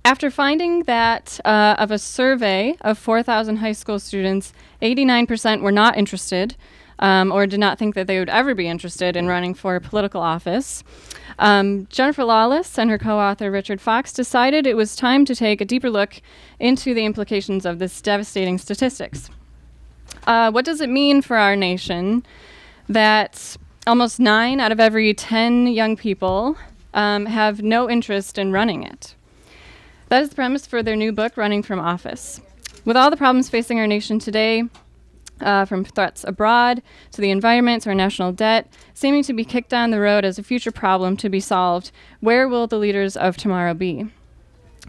After finding that of a survey of 4,000 high school students, 89% were not interested or did not think that they would ever be interested in running for political office, Jennifer Lawless and her co-author Richard Fox decided it was time to take a deeper look into the implications of this devastating statistics. What does it mean for our nation that almost 9 out of every 10 young people have no interest in running it? That is the premise for their new book, Running from Office. With all the problems facing our nation today, from threats abroad to the environment to our national debt, seeming to be kicked down the road as a future problem to be solved, where will the leaders of tomorrow be?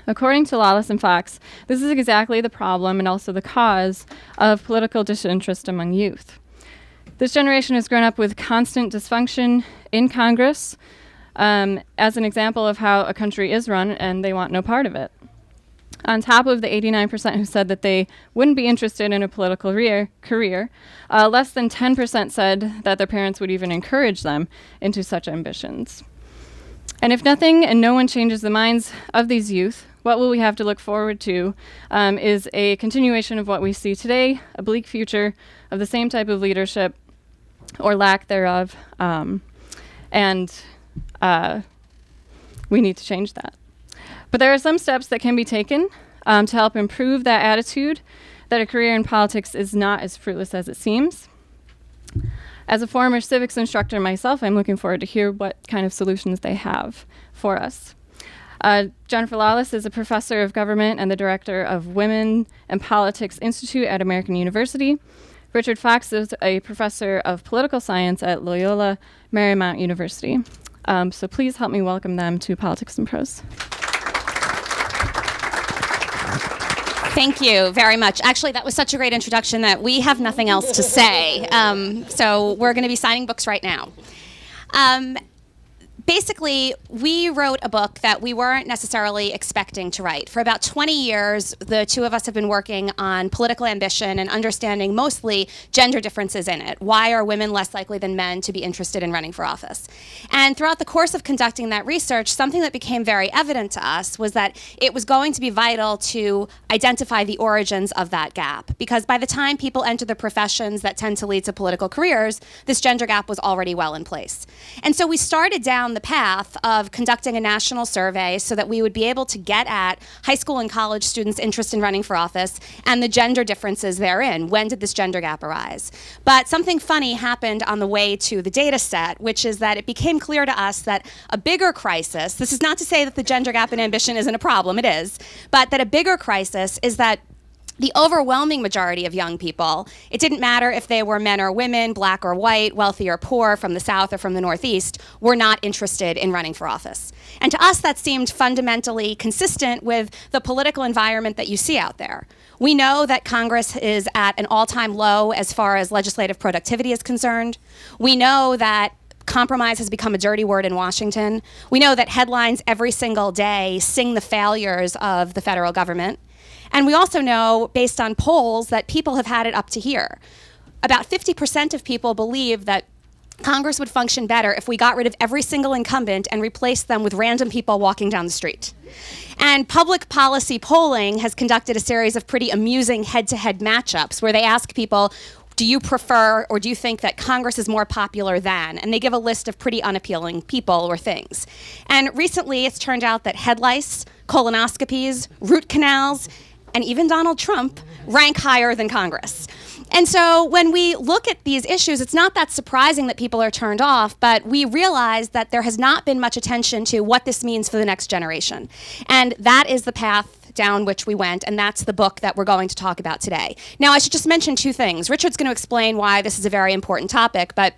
According to Lawless and Fox, this is exactly the problem and also the cause of political disinterest among youth. This generation has grown up with constant dysfunction in Congress, as an example of how a country is run, and they want no part of it. On top of the 89% who said that they wouldn't be interested in a political career, less than 10% said that their parents would even encourage them into such ambitions. And if nothing and no one changes the minds of these youth, what will we have to look forward to is a continuation of what we see today, a bleak future of the same type of leadership or lack thereof, and we need to change that. But there are some steps that can be taken to help improve that attitude that a career in politics is not as fruitless as it seems. As a former civics instructor myself, I'm looking forward to hear what kind of solutions they have for us. Jennifer Lawless is a professor of government and the director of Women and Politics Institute at American University. Richard Fox is a professor of political science at Loyola Marymount University. So please help me welcome them to Politics and Prose. Thank you very much. Actually, that was such a great introduction that we have nothing else to say. So we're going to be signing books right now. Basically, we wrote a book that we weren't necessarily expecting to write. For about 20 years, the two of us have been working on political ambition and understanding mostly gender differences in it. Why are women less likely than men to be interested in running for office? And throughout the course of conducting that research, something that became very evident to us was that it was going to be vital to identify the origins of that gap. Because by the time people enter the professions that tend to lead to political careers, this gender gap was already well in place. And so we started down the path of conducting a national survey so that we would be able to get at high school and college students' interest in running for office and the gender differences therein. When did this gender gap arise? But something funny happened on the way to the data set, which is that it became clear to us that a bigger crisis, this is not to say that the gender gap in ambition isn't a problem, it is, but that a bigger crisis is that the overwhelming majority of young people, it didn't matter if they were men or women, black or white, wealthy or poor, from the South or from the Northeast, were not interested in running for office. And to us, that seemed fundamentally consistent with the political environment that you see out there. We know that Congress is at an all-time low as far as legislative productivity is concerned. We know that compromise has become a dirty word in Washington. We know that headlines every single day sing the failures of the federal government. And we also know, based on polls, that people have had it up to here. About 50% of people believe that Congress would function better if we got rid of every single incumbent and replaced them with random people walking down the street. And public policy polling has conducted a series of pretty amusing head-to-head matchups where they ask people, do you prefer or do you think that Congress is more popular than? And they give a list of pretty unappealing people or things. And recently it's turned out that head lice, colonoscopies, root canals, and even Donald Trump rank higher than Congress. And so when we look at these issues, it's not that surprising that people are turned off, but we realize that there has not been much attention to what this means for the next generation. And that is the path down which we went, and that's the book that we're going to talk about today. Now, I should just mention two things. Richard's going to explain why this is a very important topic, but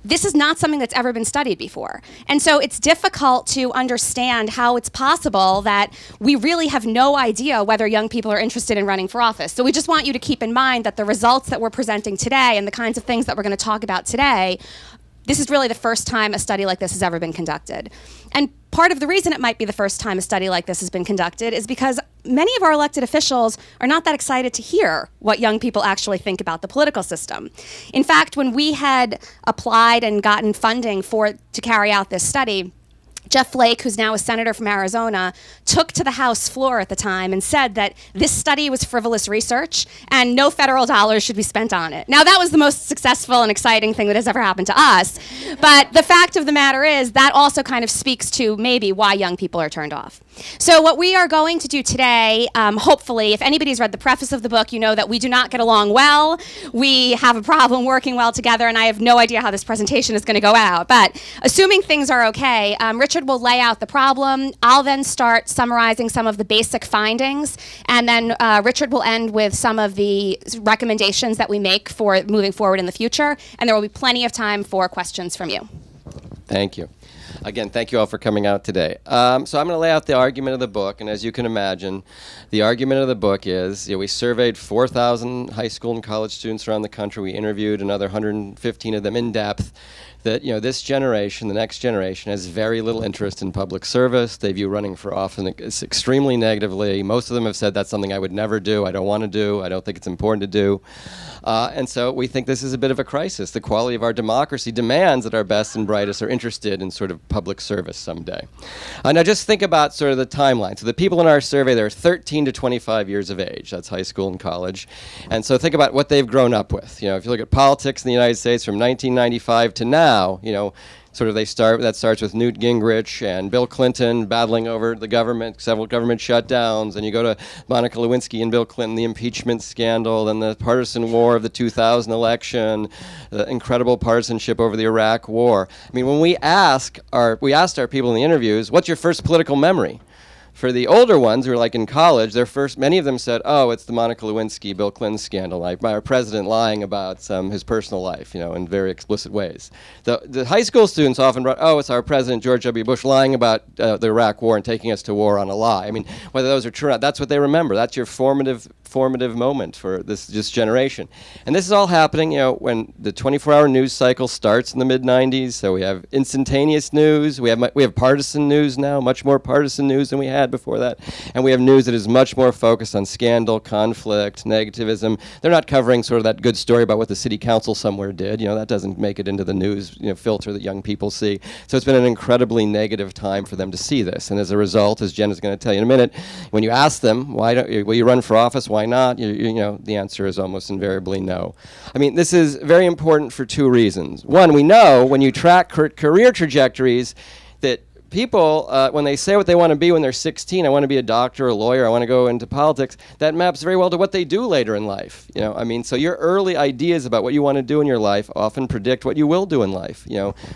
this is not something that's ever been studied before. And so it's difficult to understand how it's possible that we really have no idea whether young people are interested in running for office. So we just want you to keep in mind that the results that we're presenting today and the kinds of things that we're going to talk about today, this is really the first time a study like this has ever been conducted. And part of the reason it might be the first time a study like this has been conducted is because many of our elected officials are not that excited to hear what young people actually think about the political system. In fact, when we had applied and gotten funding to carry out this study, Jeff Flake, who's now a senator from Arizona, took to the House floor at the time and said that this study was frivolous research and no federal dollars should be spent on it. Now, that was the most successful and exciting thing that has ever happened to us. But the fact of the matter is that also kind of speaks to maybe why young people are turned off. So what we are going to do today, hopefully, if anybody's read the preface of the book, you know that we do not get along well. We have a problem working well together, and I have no idea how this presentation is going to go out. But assuming things are okay, Richard will lay out the problem. I'll then start summarizing some of the basic findings, and then Richard will end with some of the recommendations that we make for moving forward in the future, and there will be plenty of time for questions from you. Thank you. Again, thank you all for coming out today. So I'm going to lay out the argument of the book, and as you can imagine, the argument of the book is, we surveyed 4,000 high school and college students around the country. We interviewed another 115 of them in depth. That this generation, the next generation, has very little interest in public service. They view running for office extremely negatively. Most of them have said that's something I would never do, I don't want to do, I don't think it's important to do. And so we think this is a bit of a crisis. The quality of our democracy demands that our best and brightest are interested in sort of public service someday. Now just think about sort of the timeline. So the people in our survey, they're 13 to 25 years of age. That's high school and college. And so think about what they've grown up with. If you look at politics in the United States from 1995 to now, sort of that starts with Newt Gingrich and Bill Clinton battling over the government, several government shutdowns, and you go to Monica Lewinsky and Bill Clinton, the impeachment scandal, then the partisan war of the 2000 election, the incredible partisanship over the Iraq war. I mean, when we asked our people in the interviews, what's your first political memory? For the older ones who are like in college, many of them said, oh, it's the Monica Lewinsky, Bill Clinton scandal, like our president lying about his personal life, in very explicit ways. The high school students often brought, oh, it's our president, George W. Bush, lying about the Iraq war and taking us to war on a lie. I mean, whether those are true or not, that's what they remember. That's your formative moment for this generation. And this is all happening, when the 24-hour news cycle starts in the mid-90s. So we have instantaneous news. We have partisan news now, much more partisan news than we had before that. And we have news that is much more focused on scandal, conflict, negativism. They're not covering sort of that good story about what the city council somewhere did. That doesn't make it into the news filter that young people see. So it's been an incredibly negative time for them to see this. And as a result, as Jen is going to tell you in a minute, when you ask them, will you run for office? Why not? The answer is almost invariably no. I mean, this is very important for two reasons. One, we know when you track career trajectories that people, when they say what they want to be when they're 16, I want to be a doctor, a lawyer, I want to go into politics, that maps very well to what they do later in life. So your early ideas about what you want to do in your life often predict what you will do in life.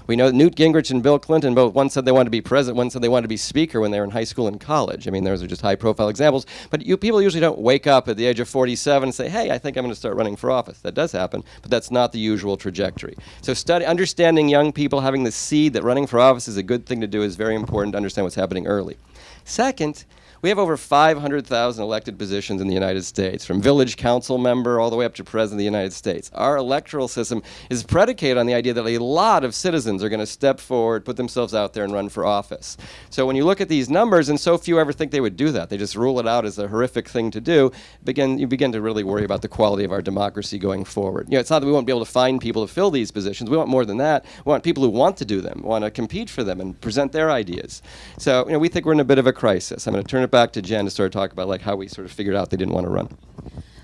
We know that Newt Gingrich and Bill Clinton both, one said they wanted to be president, one said they wanted to be speaker when they were in high school and college. I mean, those are just high-profile examples. But people usually don't wake up at the age of 47 and say, hey, I think I'm going to start running for office. That does happen, but that's not the usual trajectory. So understanding young people, having the seed that running for office is a good thing to do is very important to understand what's happening early. Second, we have over 500,000 elected positions in the United States, from village council member all the way up to president of the United States. Our electoral system is predicated on the idea that a lot of citizens are going to step forward, put themselves out there, and run for office. So when you look at these numbers, and so few ever think they would do that, they just rule it out as a horrific thing to do, you begin to really worry about the quality of our democracy going forward. It's not that we won't be able to find people to fill these positions. We want more than that. We want people who want to do them, want to compete for them, and present their ideas. So we think we're in a bit of a crisis. I'm going to turn it back to Jen to sort of talk about how we sort of figured out they didn't want to run.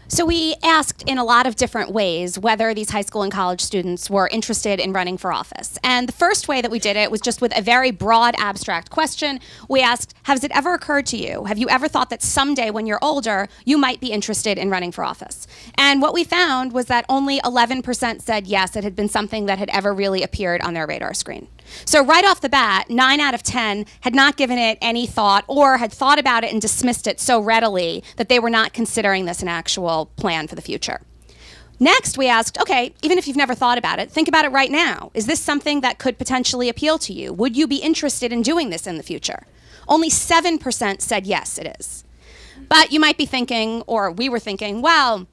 So we asked in a lot of different ways whether these high school and college students were interested in running for office. And the first way that we did it was just with a very broad, abstract question. We asked, has it ever occurred to you? Have you ever thought that someday when you're older, you might be interested in running for office? And what we found was that only 11% said yes, it had been something that had ever really appeared on their radar screen. So right off the bat, 9 out of 10 had not given it any thought or had thought about it and dismissed it so readily that they were not considering this an actual plan for the future. Next, we asked, okay, even if you've never thought about it, think about it right now. Is this something that could potentially appeal to you? Would you be interested in doing this in the future? Only 7% said yes, it is. But you might be thinking, or we were thinking, well,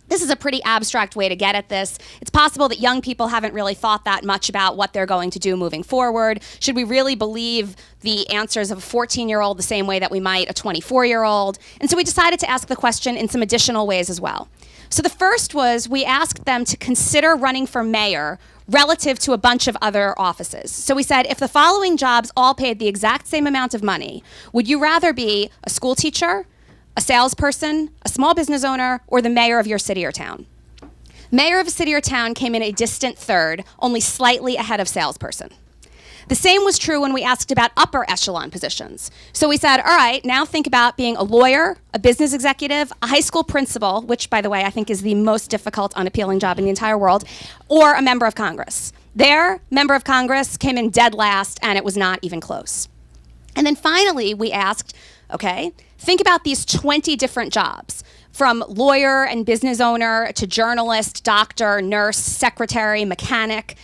this is a pretty abstract way to get at this. It's possible that young people haven't really thought that much about what they're going to do moving forward. Should we really believe the answers of a 14-year-old the same way that we might a 24-year-old? And so we decided to ask the question in some additional ways as well. So the first was we asked them to consider running for mayor relative to a bunch of other offices. So we said, if the following jobs all paid the exact same amount of money, would you rather be a school teacher, a salesperson, a small business owner, or the mayor of your city or town? Mayor of a city or town came in a distant third, only slightly ahead of salesperson. The same was true when we asked about upper echelon positions. So we said, all right, now think about being a lawyer, a business executive, a high school principal, which, by the way, I think is the most difficult, unappealing job in the entire world, or a member of Congress. Their member of Congress came in dead last, and it was not even close. And then finally, we asked, okay, think about these 20 different jobs, from lawyer and business owner to journalist, doctor, nurse, secretary, mechanic.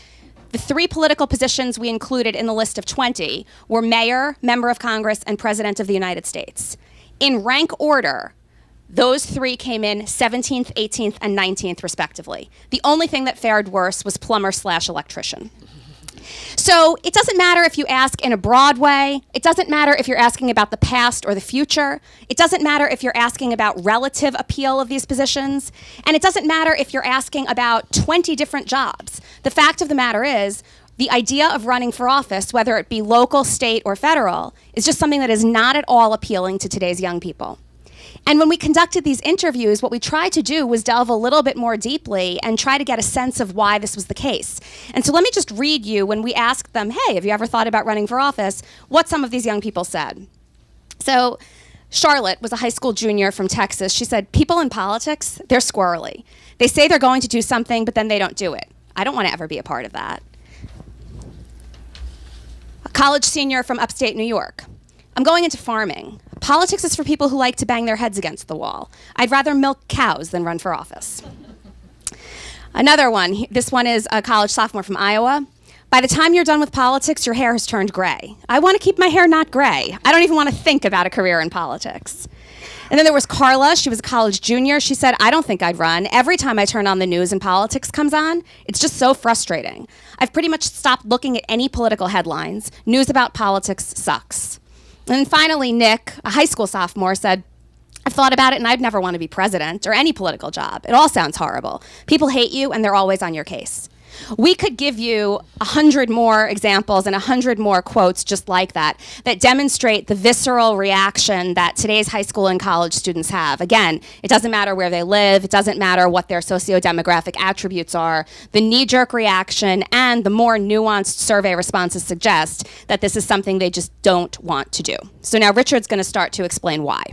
The 3 political positions we included in the list of 20 were mayor, member of Congress, and president of the United States. In rank order, those 3 came in 17th, 18th, and 19th, respectively. The only thing that fared worse was plumber/electrician. So it doesn't matter if you ask in a broad way. It doesn't matter if you're asking about the past or the future. It doesn't matter if you're asking about relative appeal of these positions. And it doesn't matter if you're asking about 20 different jobs. The fact of the matter is, the idea of running for office, whether it be local, state, or federal, is just something that is not at all appealing to today's young people. And when we conducted these interviews, what we tried to do was delve a little bit more deeply and try to get a sense of why this was the case. And so let me just read you when we asked them, hey, have you ever thought about running for office, what some of these young people said. So Charlotte was a high school junior from Texas. She said, people in politics, they're squirrely. They say they're going to do something, but then they don't do it. I don't want to ever be a part of that. A college senior from upstate New York. I'm going into farming. Politics is for people who like to bang their heads against the wall. I'd rather milk cows than run for office. Another one, this one is a college sophomore from Iowa. By the time you're done with politics, your hair has turned gray. I want to keep my hair not gray. I don't even want to think about a career in politics. And then there was Carla. She was a college junior. She said, I don't think I'd run. Every time I turn on the news and politics comes on, it's just so frustrating. I've pretty much stopped looking at any political headlines. News about politics sucks. And then finally, Nick, a high school sophomore, said, I've thought about it and I'd never want to be president or any political job. It all sounds horrible. People hate you and they're always on your case. We could give you 100 more examples and 100 more quotes just like that demonstrate the visceral reaction that today's high school and college students have. Again, it doesn't matter where they live. It doesn't matter what their sociodemographic attributes are. The knee-jerk reaction and the more nuanced survey responses suggest that this is something they just don't want to do. So now Richard's going to start to explain why.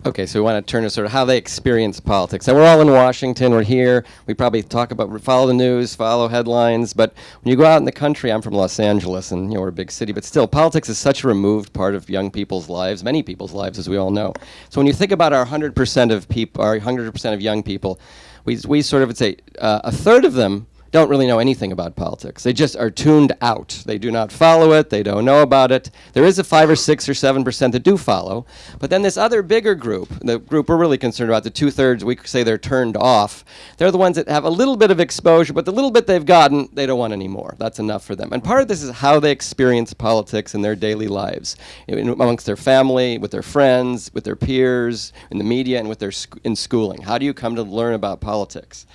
Okay, so we want to turn to sort of how they experience politics. And we're all in Washington, we're here, we probably talk about, follow the news, follow headlines, but when you go out in the country, I'm from Los Angeles, and we're a big city, but still, politics is such a removed part of young people's lives, many people's lives, as we all know. So when you think about our 100% of people, our 100% of young people, we sort of would say a third of them don't really know anything about politics. They just are tuned out. They do not follow it. They don't know about it. There is a 5 or 6 or 7% that do follow. But then this other bigger group, the group we're really concerned about, the 2/3, we say they're turned off. They're the ones that have a little bit of exposure, but the little bit they've gotten, they don't want anymore. That's enough for them. And part of this is how they experience politics in their daily lives, amongst their family, with their friends, with their peers, in the media, and with their in schooling. How do you come to learn about politics?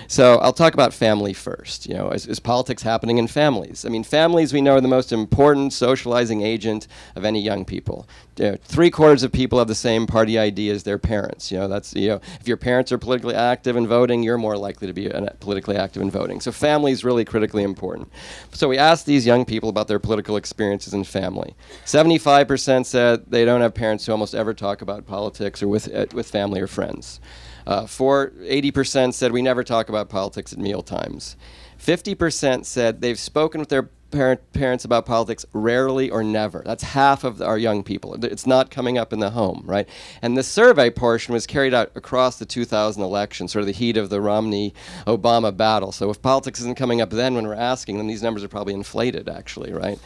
So I'll talk about family first. Is politics happening in families? I mean, families, we know, are the most important socializing agent of any young people. 3/4 of people have the same party ID as their parents. If your parents are politically active in voting, you're more likely to be politically active in voting. So family is really critically important. So we asked these young people about their political experiences in family. 75% said they don't have parents who almost ever talk about politics or with family or friends. 80% said we never talk about politics at meal times. 50% said they've spoken with their parents about politics rarely or never. That's half of our young people. It's not coming up in the home, right? And the survey portion was carried out across the 2000 election, sort of the heat of the Romney-Obama battle. So if politics isn't coming up then when we're asking, then these numbers are probably inflated, actually, right?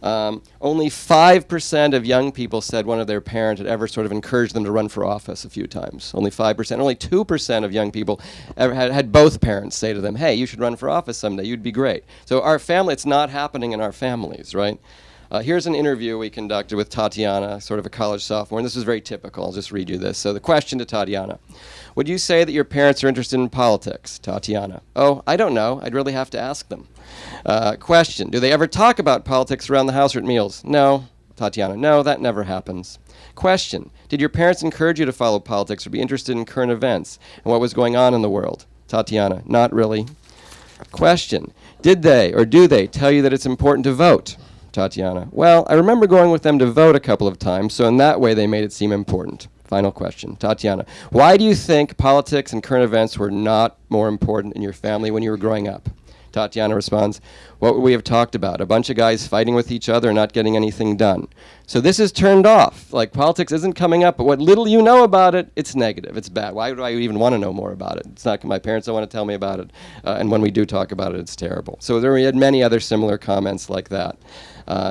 Only 5% of young people said one of their parents had ever sort of encouraged them to run for office a few times. Only 5%. Only 2% of young people ever had both parents say to them, hey, you should run for office someday. You'd be great. So our family, it's not happening in our families, right? Here's an interview we conducted with Tatiana, sort of a college sophomore, and this is very typical. I'll just read you this. So the question to Tatiana: would you say that your parents are interested in politics? Tatiana: oh, I don't know. I'd really have to ask them. Question: do they ever talk about politics around the house or at meals? No. Tatiana: no, that never happens. Question: did your parents encourage you to follow politics or be interested in current events and what was going on in the world? Tatiana: not really. Question: did they or do they tell you that it's important to vote? Tatiana: well, I remember going with them to vote a couple of times, so in that way they made it seem important. Final question. Tatiana: why do you think politics and current events were not more important in your family when you were growing up? Tatiana responds: what would we have talked about? A bunch of guys fighting with each other and not getting anything done. So this is turned off. Like, politics isn't coming up, but what little you know about it, it's negative, it's bad. Why do I even want to know more about it? It's not, my parents don't want to tell me about it. And when we do talk about it, it's terrible. So we had many other similar comments like that.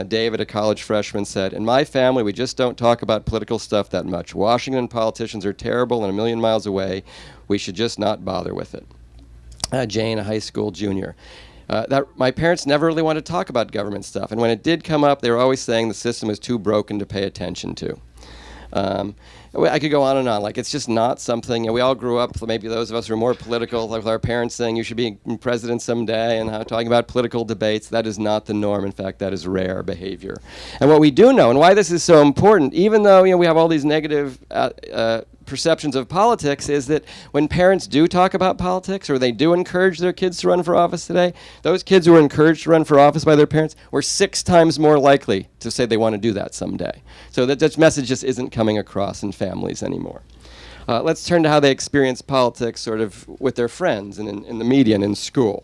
David, a college freshman, said, in my family, we just don't talk about political stuff that much. Washington politicians are terrible and a million miles away. We should just not bother with it. Jane, a high school junior. My parents never really wanted to talk about government stuff, and when it did come up, they were always saying the system was too broken to pay attention to. I could go on and on. Like, it's just not something. We all grew up, maybe those of us who are more political, like with our parents saying you should be president someday and talking about political debates. That is not the norm. In fact, that is rare behavior. And what we do know, and why this is so important, even though we have all these negative perceptions of politics, is that when parents do talk about politics or they do encourage their kids to run for office today, those kids who are encouraged to run for office by their parents were 6 times more likely to say they want to do that someday. So that message just isn't coming across in families anymore. Let's turn to how they experience politics sort of with their friends and in the media and in school.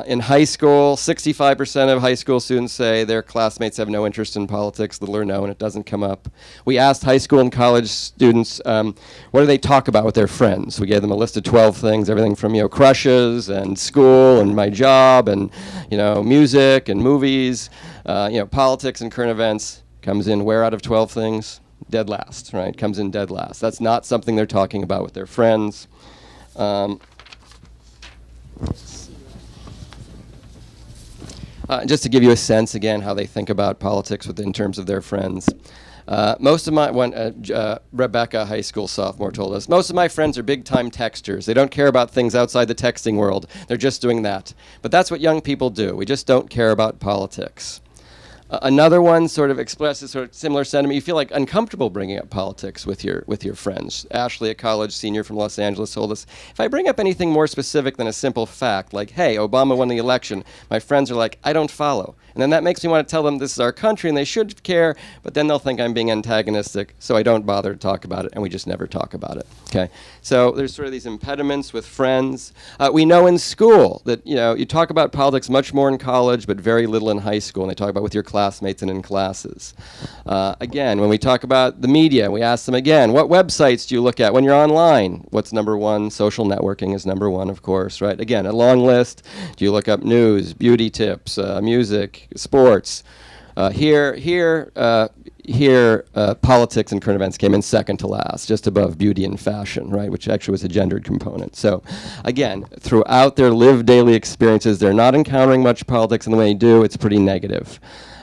In high school, 65% of high school students say their classmates have no interest in politics, little or no, and it doesn't come up. We asked high school and college students, what do they talk about with their friends? We gave them a list of 12 things, everything from crushes and school and my job and music and movies, politics and current events. Comes in where out of 12 things? Dead last, right? Comes in dead last. That's not something they're talking about with their friends. Just to give you a sense, again, how they think about politics in terms of their friends. Rebecca, high school sophomore, told us, most of my friends are big-time texters. They don't care about things outside the texting world. They're just doing that. But that's what young people do. We just don't care about politics. Another one sort of expresses sort of similar sentiment. You feel like uncomfortable bringing up politics with your friends. Ashley, a college senior from Los Angeles, told us, if I bring up anything more specific than a simple fact, like, hey, Obama won the election, my friends are like, I don't follow. And then that makes me want to tell them this is our country and they should care, but then they'll think I'm being antagonistic, so I don't bother to talk about it, and we just never talk about it. Okay? So there's sort of these impediments with friends. We know in school that you talk about politics much more in college, but very little in high school, and they talk about with your classmates and in classes. Again, when we talk about the media, we ask them again, what websites do you look at when you're online? What's number one? Social networking is number one, of course, right? Again, a long list. Do you look up news, beauty tips, music, sports? Here, politics and current events came in second to last, just above beauty and fashion, right, which actually was a gendered component. So, again, throughout their lived daily experiences, they're not encountering much politics, and the way they do, it's pretty negative.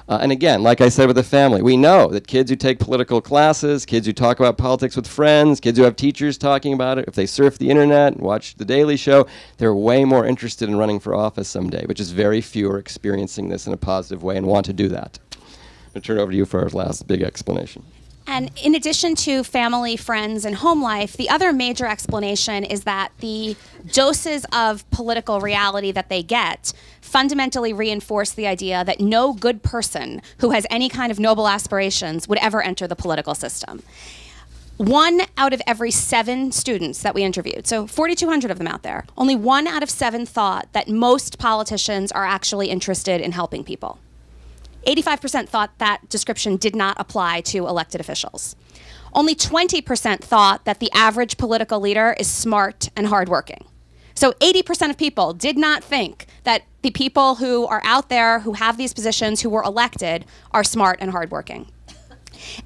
And again, like I said with the family, we know that kids who take political classes, kids who talk about politics with friends, kids who have teachers talking about it, if they surf the internet and watch The Daily Show, they're way more interested in running for office someday, which is very few are experiencing this in a positive way and want to do that. I'm going to turn it over to you for our last big explanation. And in addition to family, friends, and home life, the other major explanation is that the doses of political reality that they get fundamentally reinforce the idea that no good person who has any kind of noble aspirations would ever enter the political system. 1 out of every 7 students that we interviewed, so 4,200 of them out there, only 1 out of 7 thought that most politicians are actually interested in helping people. 85% thought that description did not apply to elected officials. Only 20% thought that the average political leader is smart and hardworking. So 80% of people did not think that the people who are out there, who have these positions, who were elected, are smart and hardworking.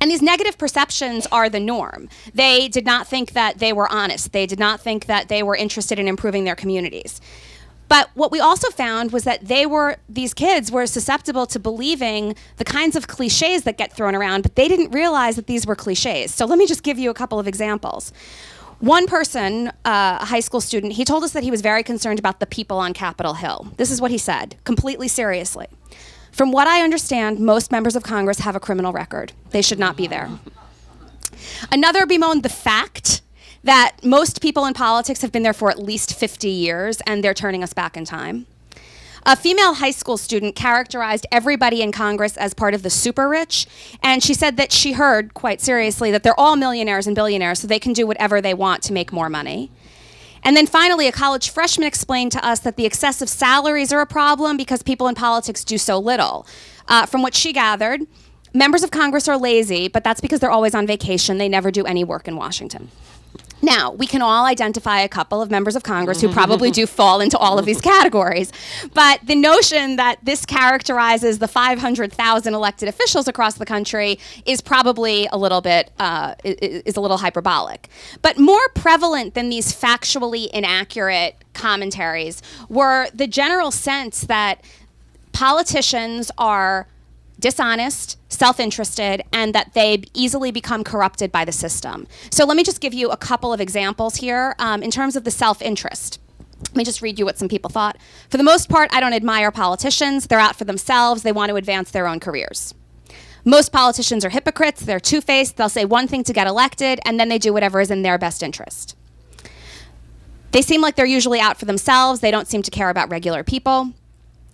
And these negative perceptions are the norm. They did not think that they were honest. They did not think that they were interested in improving their communities. But what we also found was that these kids were susceptible to believing the kinds of cliches that get thrown around, but they didn't realize that these were cliches. So let me just give you a couple of examples. One person, a high school student, he told us that he was very concerned about the people on Capitol Hill. This is what he said, completely seriously. From what I understand, most members of Congress have a criminal record. They should not be there. Another bemoaned the fact that most people in politics have been there for at least 50 years, and they're turning us back in time. A female high school student characterized everybody in Congress as part of the super rich, and she said that she heard, quite seriously, that they're all millionaires and billionaires, so they can do whatever they want to make more money. And then finally, a college freshman explained to us that the excessive salaries are a problem because people in politics do so little. From what she gathered, members of Congress are lazy, but that's because they're always on vacation. They never do any work in Washington. Now, we can all identify a couple of members of Congress who probably do fall into all of these categories, but the notion that this characterizes the 500,000 elected officials across the country is probably a little bit, is a little hyperbolic. But more prevalent than these factually inaccurate commentaries were the general sense that politicians are dishonest, self-interested, and that they easily become corrupted by the system. So let me just give you a couple of examples here in terms of the self-interest. Let me just read you what some people thought. For the most part, I don't admire politicians. They're out for themselves. They want to advance their own careers. Most politicians are hypocrites. They're two-faced. They'll say one thing to get elected, and then they do whatever is in their best interest. They seem like they're usually out for themselves. They don't seem to care about regular people.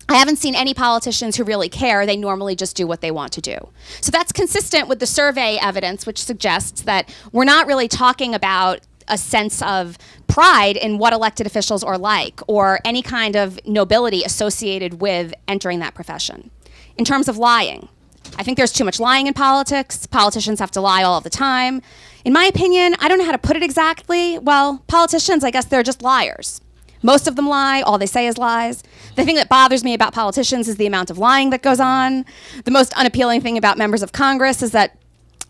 I haven't seen any politicians who really care. They normally just do what they want to do. So that's consistent with the survey evidence, which suggests that we're not really talking about a sense of pride in what elected officials are like or any kind of nobility associated with entering that profession. In terms of lying, I think there's too much lying in politics. Politicians have to lie all the time. In my opinion, I don't know how to put it exactly. Well, politicians, I guess they're just liars. Most of them lie. All they say is lies. The thing that bothers me about politicians is the amount of lying that goes on. The most unappealing thing about members of Congress is that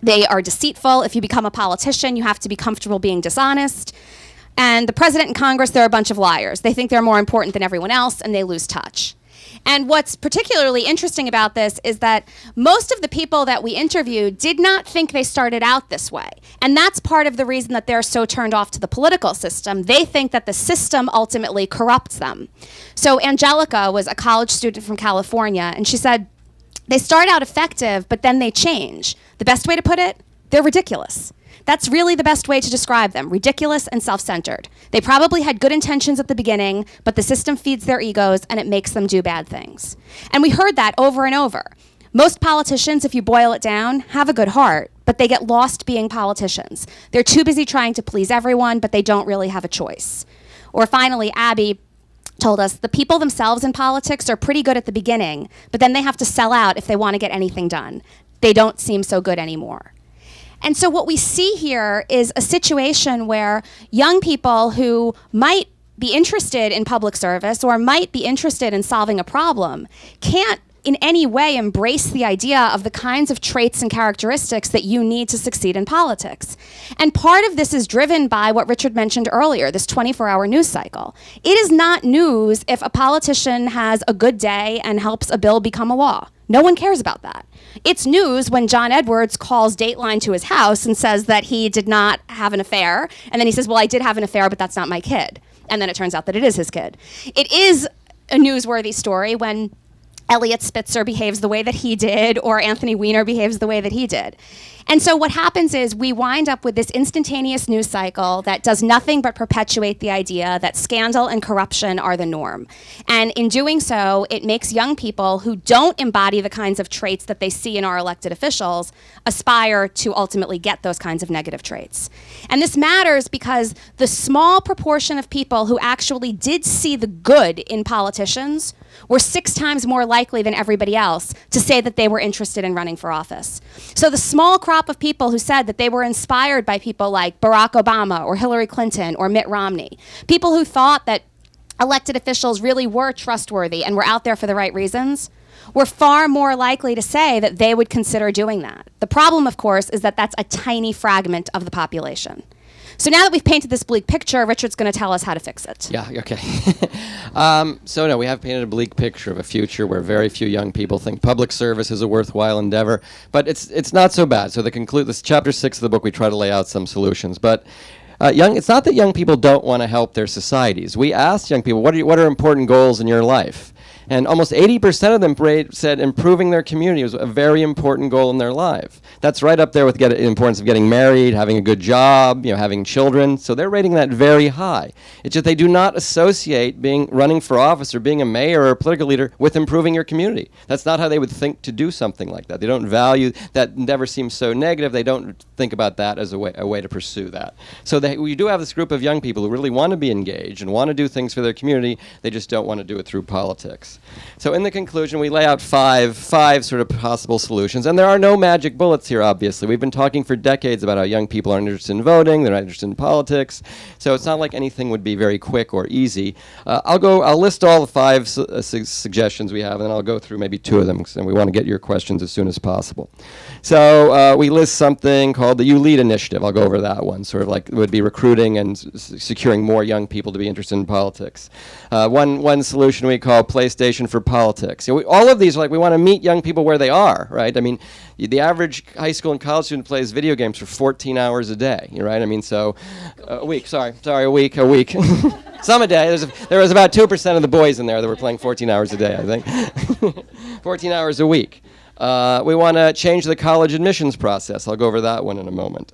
they are deceitful. If you become a politician, you have to be comfortable being dishonest. And the president and Congress, they're a bunch of liars. They think they're more important than everyone else, and they lose touch. And what's particularly interesting about this is that most of the people that we interviewed did not think they started out this way. And that's part of the reason that they're so turned off to the political system. They think that the system ultimately corrupts them. So Angelica was a college student from California, and she said, they start out effective, but then they change. The best way to put it, they're ridiculous. That's really the best way to describe them, ridiculous and self-centered. They probably had good intentions at the beginning, but the system feeds their egos and it makes them do bad things. And we heard that over and over. Most politicians, if you boil it down, have a good heart, but they get lost being politicians. They're too busy trying to please everyone, but they don't really have a choice. Or finally, Abby told us the people themselves in politics are pretty good at the beginning, but then they have to sell out if they want to get anything done. They don't seem so good anymore. And so what we see here is a situation where young people who might be interested in public service or might be interested in solving a problem can't in any way embrace the idea of the kinds of traits and characteristics that you need to succeed in politics. And part of this is driven by what Richard mentioned earlier, this 24-hour news cycle. It is not news if a politician has a good day and helps a bill become a law. No one cares about that. It's news when John Edwards calls Dateline to his house and says that he did not have an affair, and then he says, well, I did have an affair, but that's not my kid. And then it turns out that it is his kid. It is a newsworthy story when Eliot Spitzer behaves the way that he did, or Anthony Weiner behaves the way that he did. And so what happens is we wind up with this instantaneous news cycle that does nothing but perpetuate the idea that scandal and corruption are the norm. And in doing so, it makes young people who don't embody the kinds of traits that they see in our elected officials aspire to ultimately get those kinds of negative traits. And this matters because the small proportion of people who actually did see the good in politicians were 6 times more likely than everybody else to say that they were interested in running for office. So the small crop of people who said that they were inspired by people like Barack Obama or Hillary Clinton or Mitt Romney, people who thought that elected officials really were trustworthy and were out there for the right reasons, were far more likely to say that they would consider doing that. The problem, of course, is that that's a tiny fragment of the population. So now that we've painted this bleak picture, Richard's going to tell us how to fix it. Yeah, okay. So no, we have painted a bleak picture of a future where very few young people think public service is a worthwhile endeavor, but it's not so bad. So this chapter 6 of the book, we try to lay out some solutions, but it's not that young people don't want to help their societies. We asked young people, what are important goals in your life? And almost 80% of them said improving their community was a very important goal in their life. That's right up there with the importance of getting married, having a good job, having children. So they're rating that very high. It's just they do not associate running for office or being a mayor or a political leader with improving your community. That's not how they would think to do something like that. They don't value that. Endeavor seems so negative. They don't think about that as a way to pursue that. So we do have this group of young people who really want to be engaged and want to do things for their community. They just don't want to do it through politics. So in the conclusion, we lay out five sort of possible solutions. And there are no magic bullets here, obviously. We've been talking for decades about how young people aren't interested in voting, they're not interested in politics. So it's not like anything would be very quick or easy. I'll list all the 5 suggestions we have, and then I'll go through maybe 2 of them, because we want to get your questions as soon as possible. So we list something called the You Lead Initiative. I'll go over that one, sort of like it would be recruiting and securing more young people to be interested in politics. One solution we call PlayStation for Politics. All of these are like we want to meet young people where they are, right? I mean, the average high school and college student plays video games for 14 hours a day, right? I mean, so a week, a week. Some a day. There was about 2% of the boys in there that were playing 14 hours a day, I think. 14 hours a week. We want to change the college admissions process. I'll go over that one in a moment.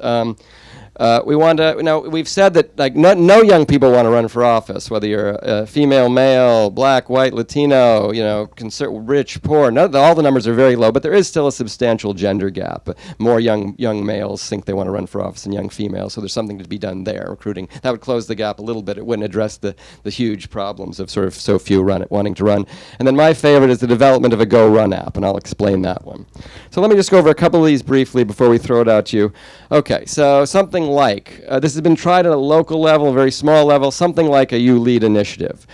We've said that no young people want to run for office, whether you're a female, male, black, white, Latino, rich, poor. All the numbers are very low, but there is still a substantial gender gap. More young males think they want to run for office than young females, so there's something to be done there. Recruiting, that would close the gap a little bit. It wouldn't address the huge problems of sort of so few wanting to run. And then my favorite is the development of a Go Run app, and I'll explain that one. So let me just go over a couple of these briefly before we throw it out to you. Okay, so something like, this has been tried at a local level, a very small level, something like a You Lead initiative.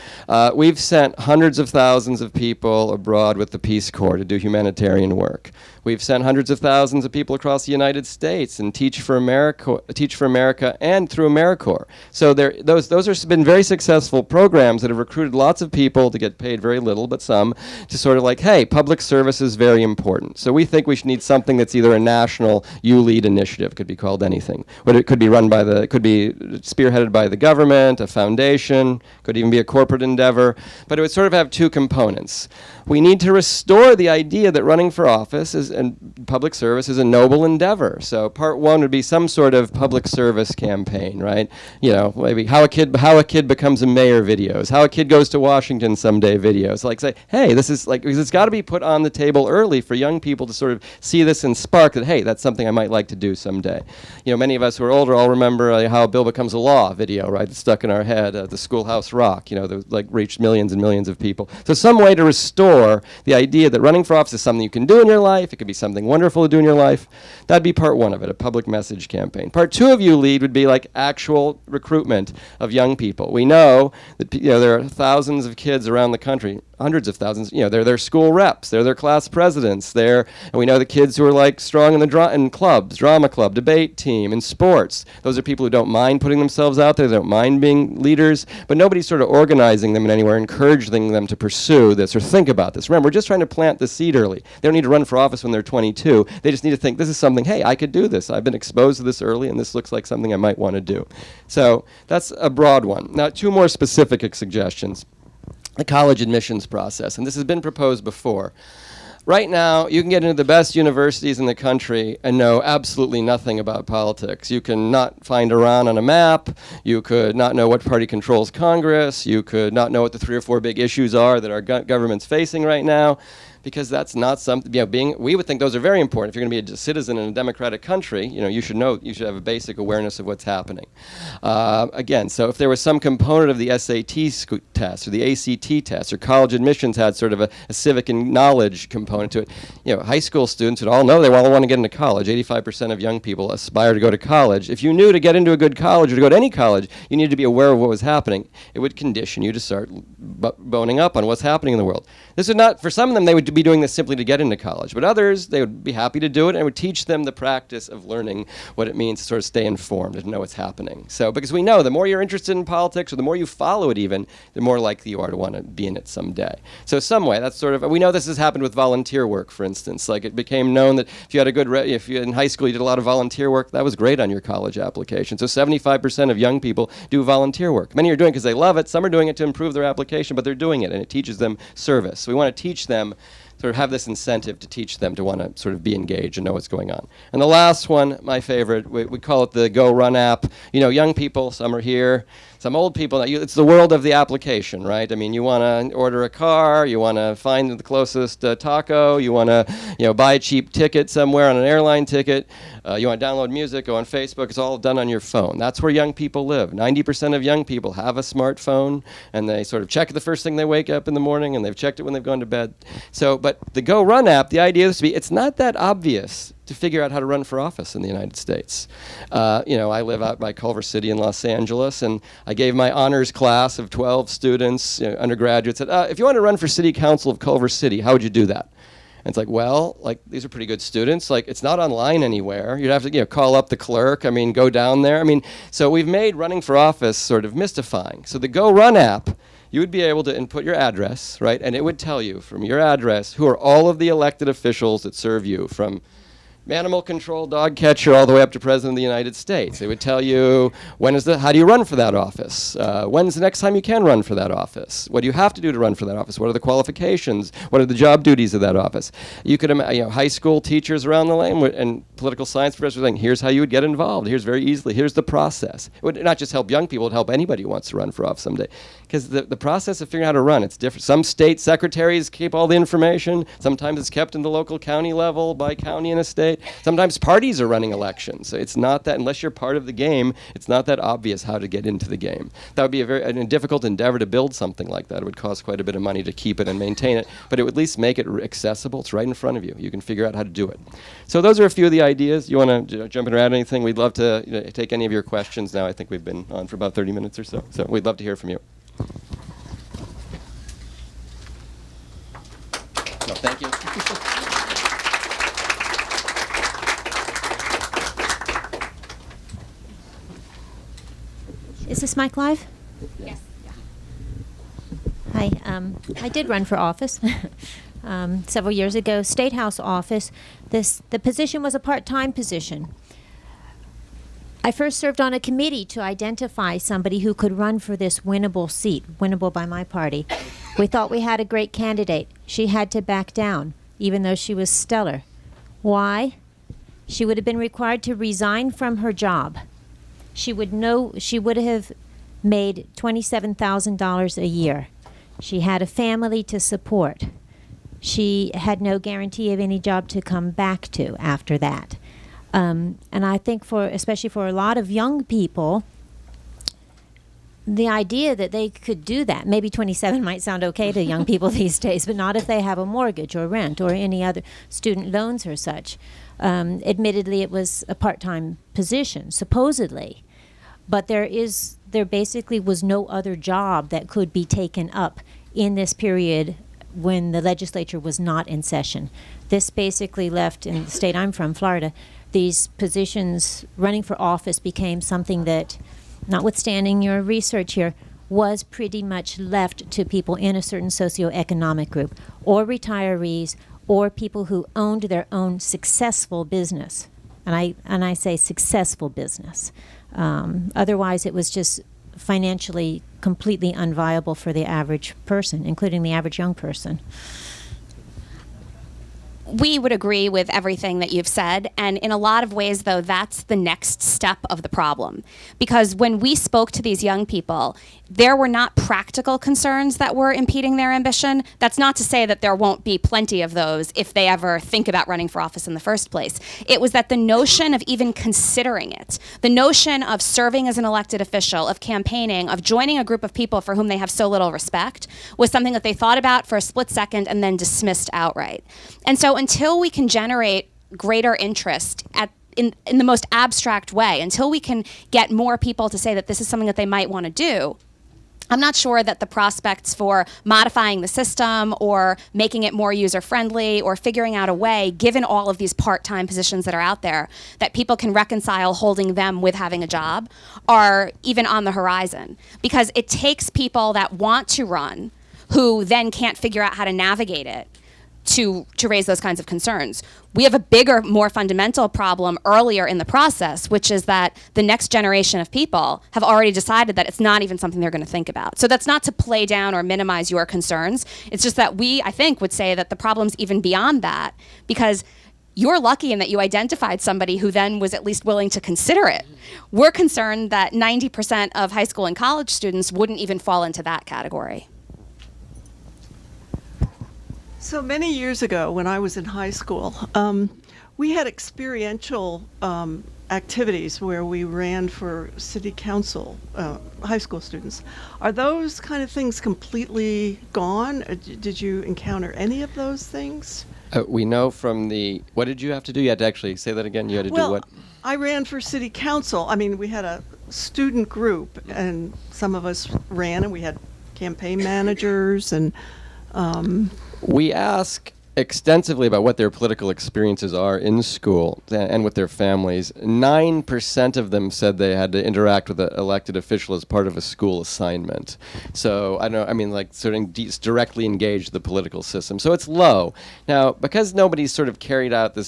We've sent hundreds of thousands of people abroad with the Peace Corps to do humanitarian work. We've sent hundreds of thousands of people across the United States and Teach for America and through AmeriCorps. So those have been very successful programs that have recruited lots of people to get paid very little, but some, to sort of like, hey, public service is very important. So we think we should need something that's either a national You Lead initiative, could be called anything. But it could be could be spearheaded by the government, a foundation, could even be a corporate endeavor, but it would sort of have 2 components. We need to restore the idea that running for office and public service is a noble endeavor. So part 1 would be some sort of public service campaign, right? Maybe how a kid becomes a mayor videos, how a kid goes to Washington someday videos. Like say, hey, this is because it's got to be put on the table early for young people to sort of see this and spark that, hey, that's something I might like to do someday. Many of us who are older all remember how a bill becomes a law video, right? It's stuck in our head, the Schoolhouse Rock, that reached millions and millions of people. So some way to restore the idea that running for office is something you can do in your life. It could be something wonderful to do in your life. That'd be part 1 of it, a public message campaign. Part 2 of You Lead would be like actual recruitment of young people. We know that there are thousands of kids around the country, hundreds of thousands. They're their school reps, they're their class presidents. And we know the kids who are like strong in clubs, drama club, debate team, in sports. Those are people who don't mind putting themselves out there. They don't mind being leaders, but nobody's sort of organizing them in anywhere, encouraging them to pursue this or think about this. Remember, we're just trying to plant the seed early. They don't need to run for office when they're 22. They just need to think, this is something, hey, I could do this. I've been exposed to this early, and this looks like something I might want to do. So that's a broad one. Now, 2 more specific suggestions. The college admissions process, and this has been proposed before. Right now, you can get into the best universities in the country and know absolutely nothing about politics. You can not find Iran on a map. You could not know what party controls Congress. You could not know what the 3 or 4 big issues are that our government's facing right now, because that's not something, we would think those are very important. If you're going to be a citizen in a democratic country, you should have a basic awareness of what's happening. Again, so if there was some component of the SAT test or the ACT test or college admissions had sort of a civic and knowledge component to it, high school students would all know they all want to get into college. 85% of young people aspire to go to college. If you knew to get into a good college or to go to any college, you needed to be aware of what was happening. It would condition you to start boning up on what's happening in the world. This would not, for some of them, they would be doing this simply to get into college. But others, they would be happy to do it, and it would teach them the practice of learning what it means to sort of stay informed and know what's happening. So, because we know the more you're interested in politics, or the more you follow it even, the more likely you are to want to be in it someday. So some way, that's sort of, we know this has happened with volunteer work, for instance. Like, it became known that if you had a good, if you in high school you did a lot of volunteer work, that was great on your college application. So 75% of young people do volunteer work. Many are doing it because they love it. Some are doing it to improve their application, but they're doing it, and it teaches them service. So we want to teach them, sort of have this incentive to teach them to want to sort of be engaged and know what's going on. And the last one, my favorite, we call it the Go Run app. You know, young people, some are here, some old people, it's the world of the application, right? I mean, you want to order a car, you want to find the closest taco, you want to, buy a cheap ticket somewhere on an airline ticket, you want to download music, go on Facebook, it's all done on your phone. That's where young people live. 90% of young people have a smartphone, and they sort of check it the first thing they wake up in the morning, and they've checked it when they've gone to bed. So, but the Go Run app, the idea is to be, it's not that obvious to figure out how to run for office in the United States. I live out by Culver City in Los Angeles, and I gave my honors class of 12 students, undergraduates, said, if you want to run for city council of Culver City, how would you do that? And it's like, well, these are pretty good students. It's not online anywhere. You'd have to, call up the clerk. Go down there. So we've made running for office sort of mystifying. So the Go Run app, you would be able to input your address, right? And it would tell you from your address who are all of the elected officials that serve you, from animal control dog catcher all the way up to President of the United States. They would tell you how do you run for that office? When's the next time you can run for that office? What do you have to do to run for that office? What are the qualifications? What are the job duties of that office? You could, high school teachers around the land and political science professors saying, here's how you would get involved. Here's very easily. Here's the process. It would not just help young people, it would help anybody who wants to run for office someday. Because the process of figuring out how to run, it's different. Some state secretaries keep all the information. Sometimes it's kept in the local county level by county and a state. Sometimes parties are running elections. So it's not that, unless you're part of the game, it's not that obvious how to get into the game. That would be a difficult endeavor to build something like that. It would cost quite a bit of money to keep it and maintain it, but it would at least make it accessible. It's right in front of you. You can figure out how to do it. So those are a few of the ideas. You want to jump in or add anything? We'd love to take any of your questions now. I think we've been on for about 30 minutes or so. So we'd love to hear from you. No, thank you. Is this mic live? Yes. Hi, I did run for office several years ago, State House office. The position was a part-time position. I first served on a committee to identify somebody who could run for this winnable seat, winnable by my party. We thought we had a great candidate. She had to back down, even though she was stellar. Why? She would have been required to resign from her job. She would have made $27,000 a year. She had a family to support. She had no guarantee of any job to come back to after that. And I think especially for a lot of young people, the idea that they could do that, maybe 27 might sound okay to young people these days, but not if they have a mortgage or rent or any other student loans or such. Admittedly, it was a part-time position, supposedly, but there basically was no other job that could be taken up in this period when the legislature was not in session. This basically left, in the state I'm from, Florida, these positions running for office became something that, notwithstanding your research here, was pretty much left to people in a certain socioeconomic group, or retirees, or people who owned their own successful business. And I say successful business. Otherwise, it was just financially completely unviable for the average person, including the average young person. We would agree with everything that you've said, and in a lot of ways, though, that's the next step of the problem. Because when we spoke to these young people, there were not practical concerns that were impeding their ambition. That's not to say that there won't be plenty of those if they ever think about running for office in the first place. It was that the notion of even considering it, the notion of serving as an elected official, of campaigning, of joining a group of people for whom they have so little respect, was something that they thought about for a split second and then dismissed outright. And so until we can generate greater interest in the most abstract way, until we can get more people to say that this is something that they might want to do, I'm not sure that the prospects for modifying the system or making it more user-friendly or figuring out a way, given all of these part-time positions that are out there, that people can reconcile holding them with having a job are even on the horizon. Because it takes people that want to run who then can't figure out how to navigate it to raise those kinds of concerns. We have a bigger, more fundamental problem earlier in the process, which is that the next generation of people have already decided that it's not even something they're going to think about. So that's not to play down or minimize your concerns. It's just that we, I think, would say that the problem's even beyond that, because you're lucky in that you identified somebody who then was at least willing to consider it. We're concerned that 90% of high school and college students wouldn't even fall into that category. So many years ago, when I was in high school, we had experiential activities where we ran for city council, high school students. Are those kind of things completely gone? Did you encounter any of those things? We know from what did you have to do? You had to actually say that again? You had to do what? I ran for city council. I mean, we had a student group, and some of us ran, and we had campaign managers, and we ask extensively about what their political experiences are in school and with their families. 9% of them said they had to interact with an elected official as part of a school assignment. So sort of directly engaged the political system. So it's low. Now, because nobody's sort of carried out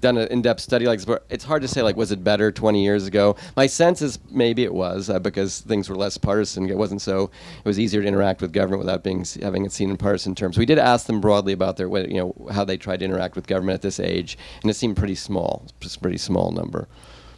done an in-depth study like this, it's hard to say, like, was it better 20 years ago? My sense is maybe it was, because things were less partisan. It was easier to interact with government without having it seen in partisan terms. We did ask them broadly about how they tried to interact with government at this age, and it seemed pretty small, just a pretty small number.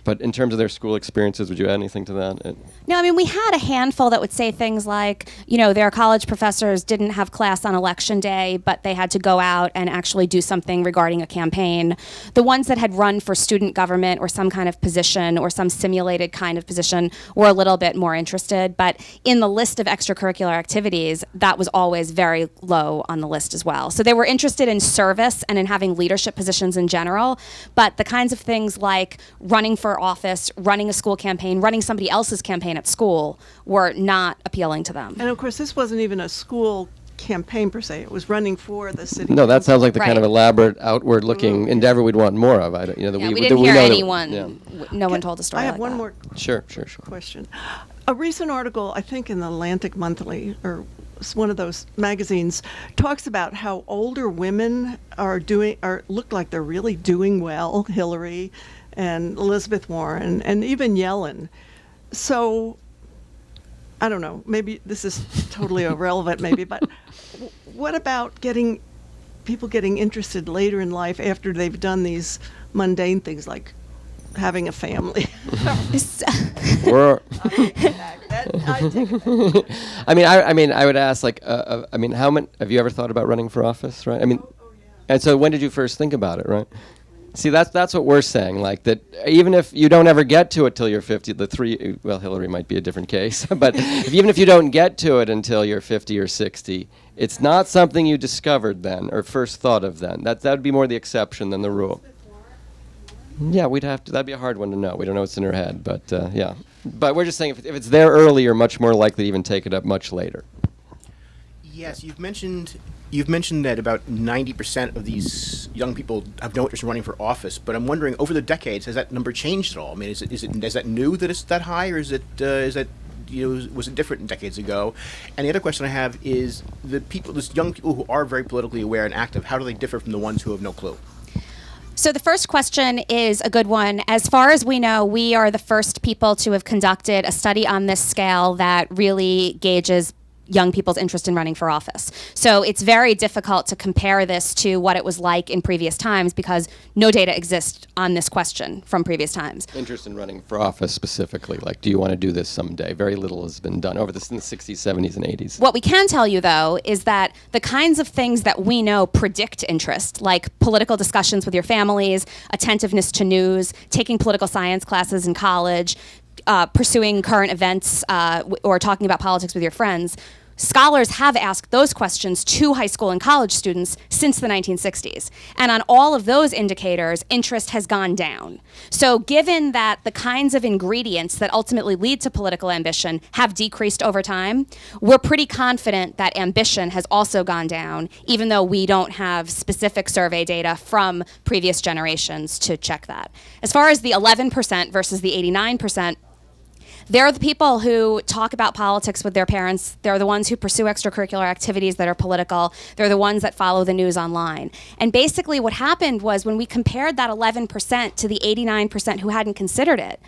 But in terms of their school experiences, would you add anything to that? No, I mean, we had a handful that would say things like, their college professors didn't have class on election day, but they had to go out and actually do something regarding a campaign. The ones that had run for student government or some kind of position or some simulated kind of position were a little bit more interested. But in the list of extracurricular activities, that was always very low on the list as well. So they were interested in service and in having leadership positions in general, but the kinds of things like running for office, running a school campaign, running somebody else's campaign at school were not appealing to them. And of course, this wasn't even a school campaign per se. It was running for the city. No, that sounds like the kind of Right. elaborate, outward-looking endeavor we'd want more of. We didn't hear anyone. No one told a story I have like one that. more Sure. question. A recent article, I think in the Atlantic Monthly, or one of those magazines, talks about how older women look like they're really doing well. Hillary and Elizabeth Warren and even Yellen. So I don't know, maybe this is totally irrelevant maybe, but what about people getting interested later in life after they've done these mundane things like having a family? I would ask, how many, have you ever thought about running for office, right? And so when did you first think about it, right? See, that's what we're saying, like that even if you don't ever get to it till you're 50, Hillary might be a different case, but even if you don't get to it until you're 50 or 60, it's not something you discovered then or first thought of then. That would be more the exception than the rule. Yeah, that'd be a hard one to know. We don't know what's in her head, but yeah. But we're just saying if it's there early, you're much more likely to even take it up much later. Yes, you've mentioned that about 90% of these young people have no interest in running for office, but I'm wondering, over the decades, has that number changed at all? I mean, is that new that it's that high, or was it different decades ago? And the other question I have is these young people who are very politically aware and active, how do they differ from the ones who have no clue? So the first question is a good one. As far as we know, we are the first people to have conducted a study on this scale that really gauges young people's interest in running for office. So it's very difficult to compare this to what it was like in previous times because no data exists on this question from previous times. Interest in running for office specifically, like, do you want to do this someday? Very little has been done over this in the 60s, 70s, and 80s. What we can tell you, though, is that the kinds of things that we know predict interest, like political discussions with your families, attentiveness to news, taking political science classes in college, pursuing current events, or talking about politics with your friends, scholars have asked those questions to high school and college students since the 1960s. And on all of those indicators, interest has gone down. So given that the kinds of ingredients that ultimately lead to political ambition have decreased over time, we're pretty confident that ambition has also gone down, even though we don't have specific survey data from previous generations to check that. As far as the 11% versus the 89%, they're the people who talk about politics with their parents. They're the ones who pursue extracurricular activities that are political. They're the ones that follow the news online. And basically what happened was when we compared that 11% to the 89% who hadn't considered it,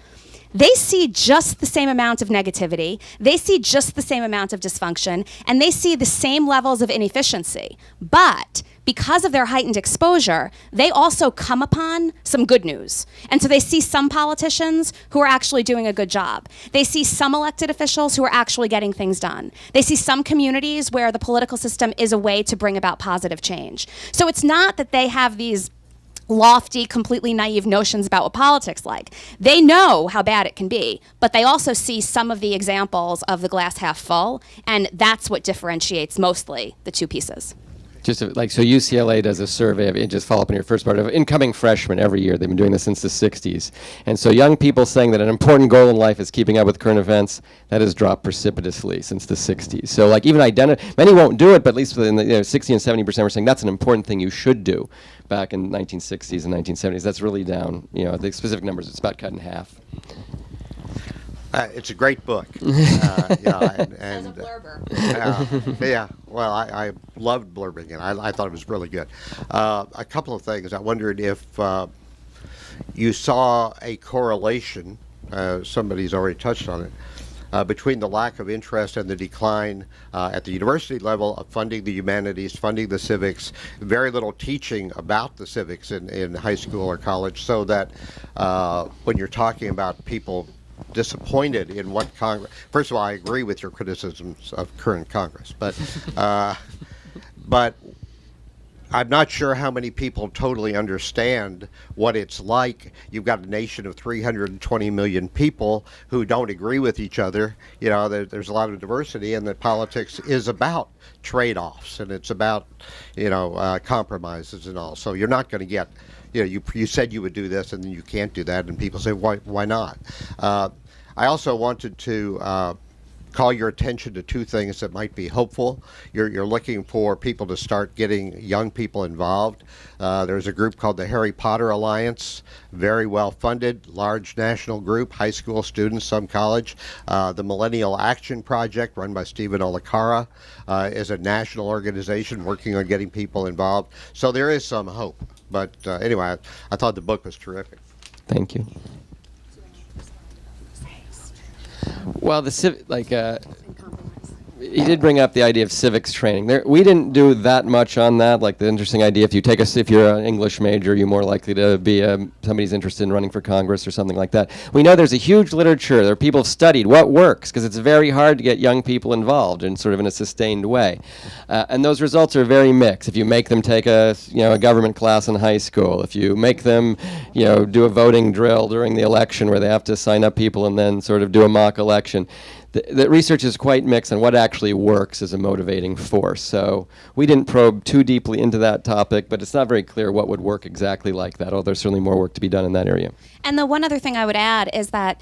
they see just the same amount of negativity, they see just the same amount of dysfunction, and they see the same levels of inefficiency. But because of their heightened exposure, they also come upon some good news. And so they see some politicians who are actually doing a good job. They see some elected officials who are actually getting things done. They see some communities where the political system is a way to bring about positive change. So it's not that they have these lofty, completely naive notions about what politics like. They know how bad it can be, but they also see some of the examples of the glass half full, and that's what differentiates mostly the two pieces. Just like, so UCLA does a survey of, just follow up on your first part, of incoming freshmen every year. They've been doing this since the 60s. And so young people saying that an important goal in life is keeping up with current events, that has dropped precipitously since the 60s. So like even many won't do it, but at least within the 60 and 70% were saying that's an important thing you should do back in 1960s and 1970s. That's really down, the specific numbers, it's about cut in half. It's a great book. And As a blurber. yeah, well, I loved blurbing it. I thought it was really good. A couple of things. I wondered if you saw a correlation, somebody's already touched on it, between the lack of interest and the decline at the university level of funding the humanities, funding the civics, very little teaching about the civics in high school or college, so that when you're talking about people disappointed in what Congress. First of all, I agree with your criticisms of current Congress, but I'm not sure how many people totally understand what it's like. You've got a nation of 320 million people who don't agree with each other. There's a lot of diversity, and that politics is about trade-offs, and it's about compromises and all. So you're not going to get. You said you would do this, and then you can't do that, and people say, why not? I also wanted to call your attention to two things that might be hopeful. You're looking for people to start getting young people involved. There's a group called the Harry Potter Alliance, very well funded, large national group, high school students, some college. The Millennial Action Project, run by Stephen Olacara, is a national organization working on getting people involved. So there is some hope. But anyway, I thought the book was terrific. Thank you. Well, he did bring up the idea of civics training. We didn't do that much on that. Like the interesting idea, if you're an English major, you're more likely to be somebody's interested in running for Congress or something like that. We know there's a huge literature. There are people who've studied what works, because it's very hard to get young people involved in sort of in a sustained way. And those results are very mixed. If you make them take a government class in high school, if you make them do a voting drill during the election where they have to sign up people and then sort of do a mock election, the research is quite mixed on what actually works as a motivating force. So we didn't probe too deeply into that topic, but it's not very clear what would work exactly like that, although there's certainly more work to be done in that area. And the one other thing I would add is that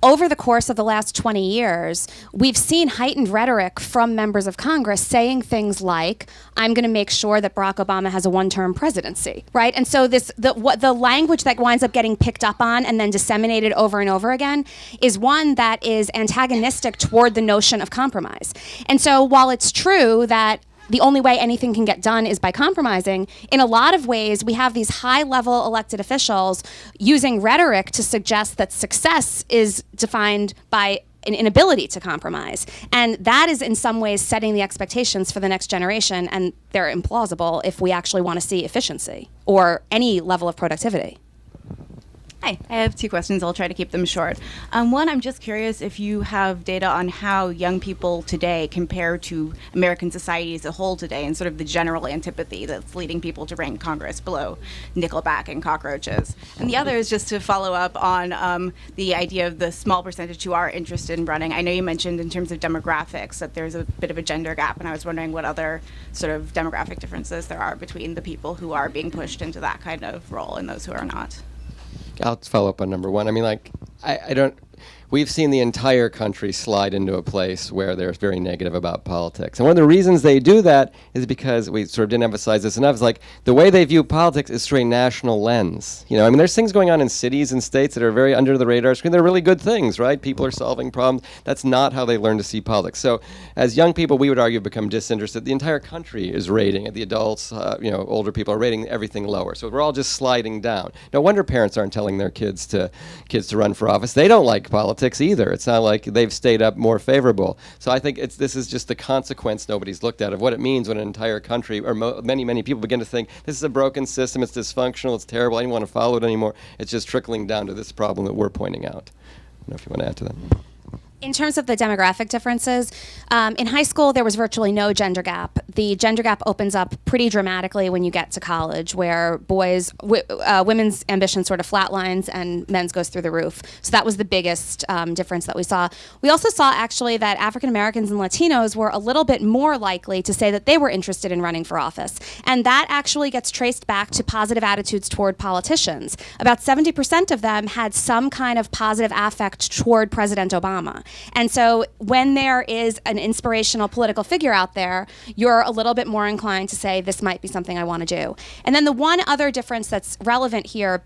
over the course of the last 20 years, we've seen heightened rhetoric from members of Congress saying things like, I'm going to make sure that Barack Obama has a one-term presidency, right? And so the language that winds up getting picked up on and then disseminated over and over again is one that is antagonistic toward the notion of compromise. And so while it's true that the only way anything can get done is by compromising, in a lot of ways, we have these high-level elected officials using rhetoric to suggest that success is defined by an inability to compromise. And that is in some ways setting the expectations for the next generation, and they're implausible if we actually want to see efficiency or any level of productivity. Hi, I have two questions. I'll try to keep them short. One, I'm just curious if you have data on how young people today compare to American society as a whole today, and sort of the general antipathy that's leading people to rank Congress below Nickelback and cockroaches. And the other is just to follow up on the idea of the small percentage who are interested in running. I know you mentioned in terms of demographics that there's a bit of a gender gap, and I was wondering what other sort of demographic differences there are between the people who are being pushed into that kind of role and those who are not. I'll follow up on number one. I mean, like, I don't. We've seen the entire country slide into a place where they're very negative about politics. And one of the reasons they do that is because we sort of didn't emphasize this enough. It's like the way they view politics is through a national lens. You know, I mean, there's things going on in cities and states that are very under the radar screen. They're really good things, right? People are solving problems. That's not how they learn to see politics. So as young people, we would argue, become disinterested. The entire country is rating it. The adults, older people are rating everything lower. So we're all just sliding down. No wonder parents aren't telling their kids to run for office. They don't like politics either. It's not like they've stayed up more favorable. So I think this is just the consequence nobody's looked at of what it means when an entire country or many people begin to think this is a broken system, it's dysfunctional, it's terrible, I don't want to follow it anymore. It's just trickling down to this problem that we're pointing out. I don't know if you want to add to that. In terms of the demographic differences, in high school there was virtually no gender gap. The gender gap opens up pretty dramatically when you get to college, where women's ambition sort of flatlines and men's goes through the roof. So that was the biggest difference that we saw. We also saw actually that African Americans and Latinos were a little bit more likely to say that they were interested in running for office. And that actually gets traced back to positive attitudes toward politicians. About 70% of them had some kind of positive affect toward President Obama. And so when there is an inspirational political figure out there, you're a little bit more inclined to say, this might be something I want to do. And then the one other difference that's relevant here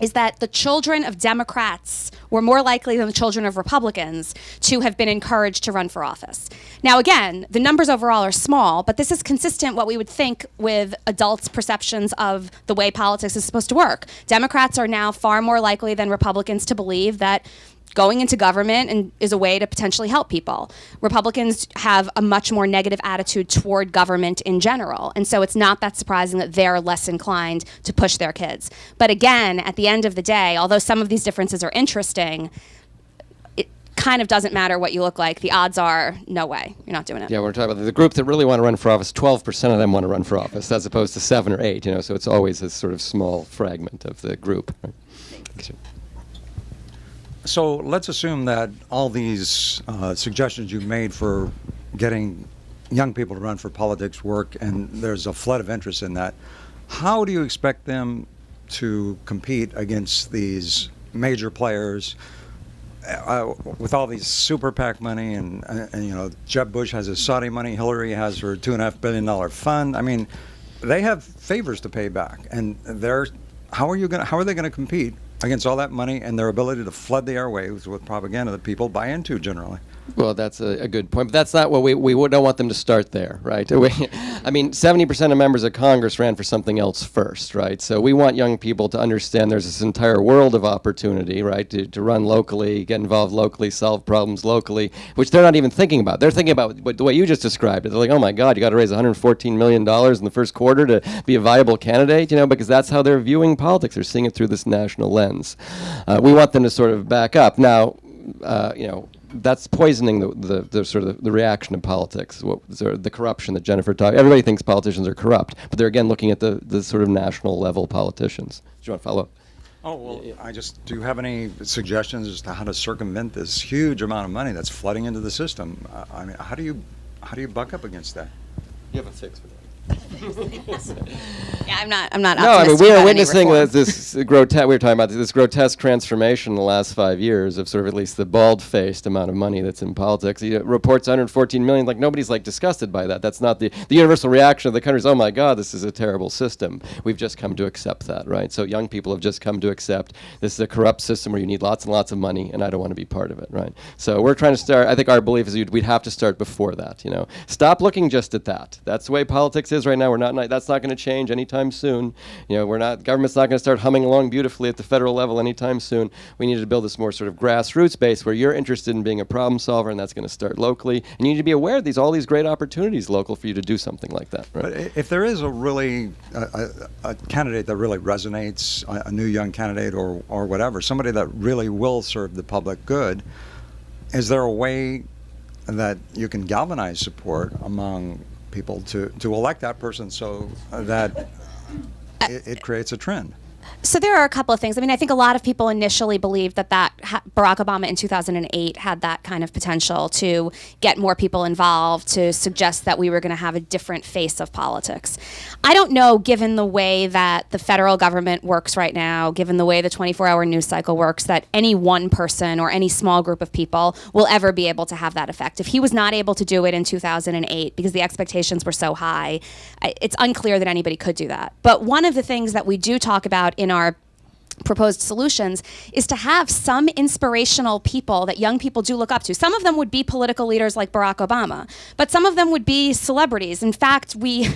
is that the children of Democrats were more likely than the children of Republicans to have been encouraged to run for office. Now, again, the numbers overall are small, but this is consistent what we would think with adults' perceptions of the way politics is supposed to work. Democrats are now far more likely than Republicans to believe that going into government is a way to potentially help people. Republicans have a much more negative attitude toward government in general, and so it's not that surprising that they're less inclined to push their kids. But again, at the end of the day, although some of these differences are interesting, it kind of doesn't matter what you look like. The odds are, no way, you're not doing it. Yeah, we're talking about the group that really want to run for office, 12% of them want to run for office, as opposed to 7 or 8, so it's always a sort of small fragment of the group. Right? So let's assume that all these suggestions you've made for getting young people to run for politics work, and there's a flood of interest in that. How do you expect them to compete against these major players with all these super PAC money and Jeb Bush has his Saudi money, Hillary has her $2.5 billion fund. I mean, they have favors to pay back, and how are they going to compete against all that money and their ability to flood the airwaves with propaganda that people buy into generally? Well, that's a good point, but that's not what we don't want them to start there, right? I mean, 70% of members of Congress ran for something else first, right? So we want young people to understand there's this entire world of opportunity, right, to run locally, get involved locally, solve problems locally, which they're not even thinking about. They're thinking about the way you just described it. They're like, oh my God, you got to raise $114 million in the first quarter to be a viable candidate, because that's how they're viewing politics. They're seeing it through this national lens. We want them to sort of back up. Now, that's poisoning the sort of the reaction of politics, the corruption that Jennifer talked. Everybody thinks politicians are corrupt, but they're again looking at the sort of national level politicians. Do you want to follow up? Oh, well, do you have any suggestions as to how to circumvent this huge amount of money that's flooding into the system? I mean, how do you buck up against that? You have a fix for that. Yeah, I'm not. No, I mean we are witnessing this grotesque. We were talking about this grotesque transformation in the last 5 years of sort of at least the bald-faced amount of money that's in politics. Reports 114 million. Like nobody's like disgusted by that. That's not the universal reaction of the country. Is, oh my God, this is a terrible system. We've just come to accept that, right? So young people have just come to accept this is a corrupt system where you need lots and lots of money, and I don't want to be part of it, right? So we're trying to start. I think our belief is we'd have to start before that. Stop looking just at that. That's the way politics is right now. We're not. That's not going to change anytime soon. Government's not going to start humming along beautifully at the federal level anytime soon. We need to build this more sort of grassroots base where you're interested in being a problem solver, and that's going to start locally. And you need to be aware of all these great opportunities local for you to do something like that. Right? But if there is a candidate that really resonates, a new young candidate or whatever, somebody that really will serve the public good, is there a way that you can galvanize support among people to elect that person so that it creates a trend? So there are a couple of things. I mean, I think a lot of people initially believed that Barack Obama in 2008 had that kind of potential to get more people involved, to suggest that we were going to have a different face of politics. I don't know, given the way that the federal government works right now, given the way the 24-hour news cycle works, that any one person or any small group of people will ever be able to have that effect. If he was not able to do it in 2008 because the expectations were so high, it's unclear that anybody could do that. But one of the things that we do talk about in our proposed solutions is to have some inspirational people that young people do look up to. Some of them would be political leaders like Barack Obama, but some of them would be celebrities. In fact, we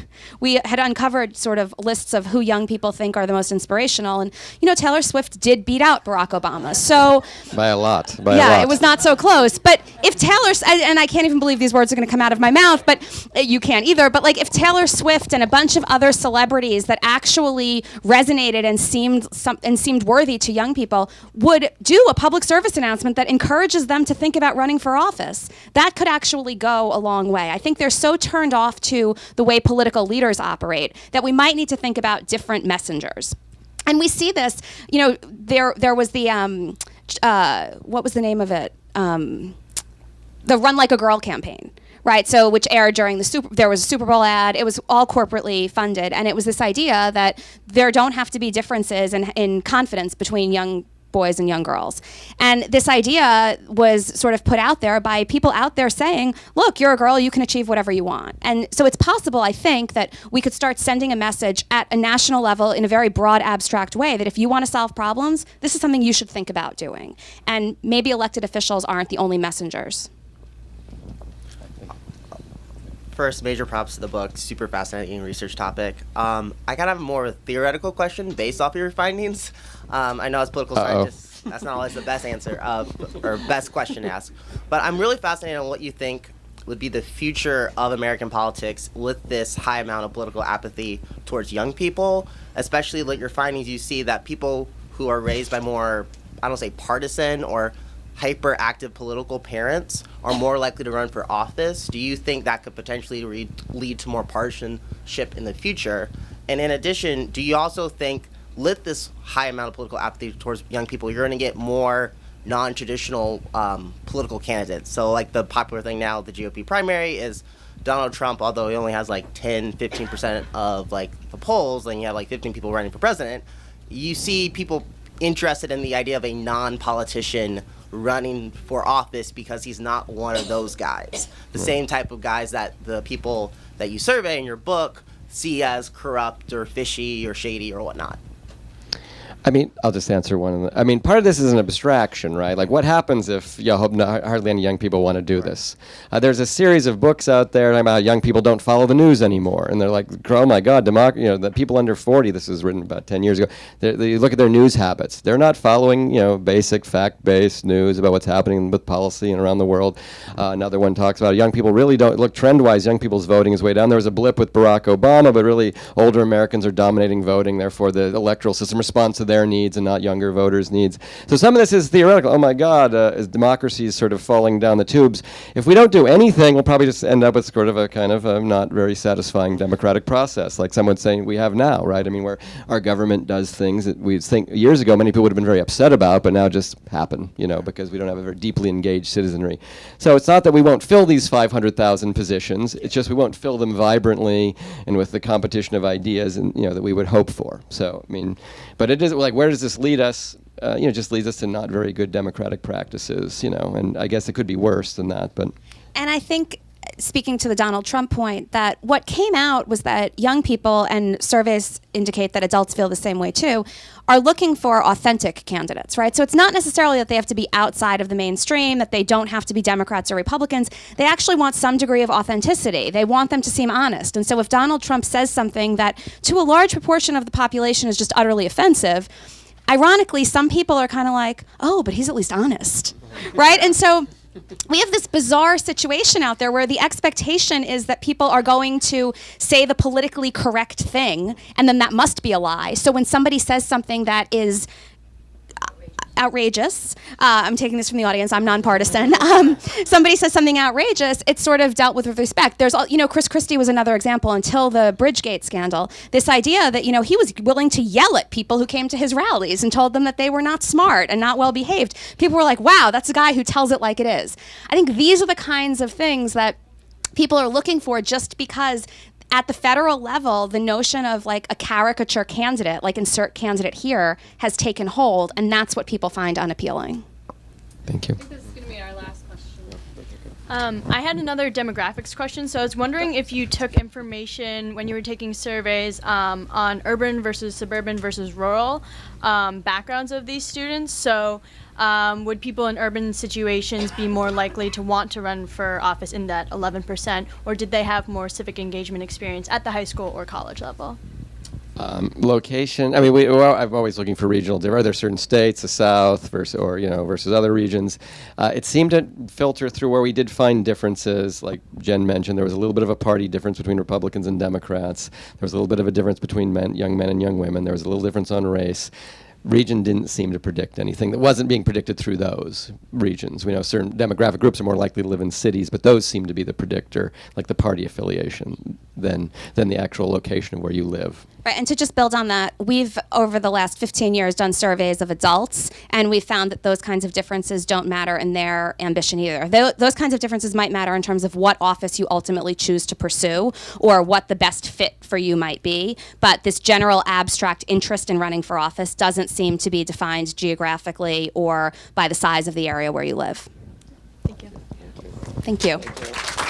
had uncovered sort of lists of who young people think are the most inspirational, and Taylor Swift did beat out Barack Obama. So by a lot. It was not so close. But if and I can't even believe these words are going to come out of my mouth, but you can't either. But like if Taylor Swift and a bunch of other celebrities that actually resonated and seemed worthy to young people would do a public service announcement that encourages them to think about running for office, that could actually go a long way. I think they're so turned off to the way political leaders operate that we might need to think about different messengers. And we see this, there was the, what was the name of it? The Run Like a Girl campaign. Right, so which aired during there was a Super Bowl ad. It was all corporately funded, and it was this idea that there don't have to be differences in confidence between young boys and young girls. And this idea was sort of put out there by people out there saying, look, you're a girl, you can achieve whatever you want. And so it's possible, I think, that we could start sending a message at a national level in a very broad, abstract way that if you want to solve problems, this is something you should think about doing. And maybe elected officials aren't the only messengers. First, major props to the book. Super fascinating research topic. I kind of have more of a theoretical question based off of your findings. I know as political scientists, that's not always the best answer or best question to ask. But I'm really fascinated on what you think would be the future of American politics with this high amount of political apathy towards young people, especially like your findings. You see that people who are raised by more, I don't say partisan or hyperactive political parents are more likely to run for office. Do you think that could potentially lead to more partisanship in the future? And in addition, do you also think with this high amount of political apathy towards young people, you're going to get more non-traditional political candidates? So like the popular thing now, the GOP primary is Donald Trump, although he only has like 10-15% of like the polls, and you have like 15 people running for president. You see people interested in the idea of a non-politician running for office because he's not one of those guys. The same type of guys that the people that you survey in your book see as corrupt or fishy or shady or whatnot. I mean, I'll just answer one. I mean, part of this is an abstraction, right? Like, what happens if hardly any young people want to do this? There's a series of books out there talking about how young people don't follow the news anymore, and they're like, oh my God, the people under 40. This was written about 10 years ago. They look at their news habits. They're not following, basic fact-based news about what's happening with policy and around the world. Another one talks about young people really don't look trend-wise. Young people's voting is way down. There was a blip with Barack Obama, but really older Americans are dominating voting. Therefore, the electoral system responds to their needs and not younger voters' needs. So some of this is theoretical. Oh my God, is democracy sort of falling down the tubes? If we don't do anything, we'll probably just end up with sort of a kind of a not very satisfying democratic process, like someone saying we have now, right? I mean, where our government does things that we think years ago many people would have been very upset about, but now just happen, because we don't have a very deeply engaged citizenry. So it's not that we won't fill these 500,000 positions. It's just we won't fill them vibrantly and with the competition of ideas and that we would hope for. So I mean, but it is like, where does this lead us? Just leads us to not very good democratic practices, and I guess it could be worse than that. But and I think speaking to the Donald Trump point, that what came out was that young people, and surveys indicate that adults feel the same way too, are looking for authentic candidates, right? So it's not necessarily that they have to be outside of the mainstream, that they don't have to be Democrats or Republicans. They actually want some degree of authenticity. They want them to seem honest. And so if Donald Trump says something that to a large proportion of the population is just utterly offensive, ironically, some people are kind of like, oh, but he's at least honest, right? And so we have this bizarre situation out there where the expectation is that people are going to say the politically correct thing, and then that must be a lie. So when somebody says something that is outrageous, I'm taking this from the audience, I'm nonpartisan, somebody says something outrageous, it's sort of dealt with respect. There's, Chris Christie was another example until the Bridgegate scandal. This idea that, he was willing to yell at people who came to his rallies and told them that they were not smart and not well behaved. People were like, wow, that's a guy who tells it like it is. I think these are the kinds of things that people are looking for, just because at the federal level, the notion of like a caricature candidate, like insert candidate here, has taken hold, and that's what people find unappealing. Thank you. I think this is going to be our last question. I had another demographics question. So I was wondering if you took information when you were taking surveys on urban versus suburban versus rural backgrounds of these students. So would people in urban situations be more likely to want to run for office in that 11%, or did they have more civic engagement experience at the high school or college level? Location. I mean, I'm always looking for regional. Are there certain states, the South versus other regions? It seemed to filter through where we did find differences. Like Jen mentioned, there was a little bit of a party difference between Republicans and Democrats. There was a little bit of a difference between young men and young women. There was a little difference on race. Region didn't seem to predict anything that wasn't being predicted through those regions. We know certain demographic groups are more likely to live in cities, but those seem to be the predictor, like the party affiliation, than the actual location of where you live. Right, and to just build on that, we've, over the last 15 years, done surveys of adults, and we found that those kinds of differences don't matter in their ambition either. Those kinds of differences might matter in terms of what office you ultimately choose to pursue, or what the best fit for you might be, but this general abstract interest in running for office doesn't seem to be defined geographically or by the size of the area where you live. Thank you. Thank you.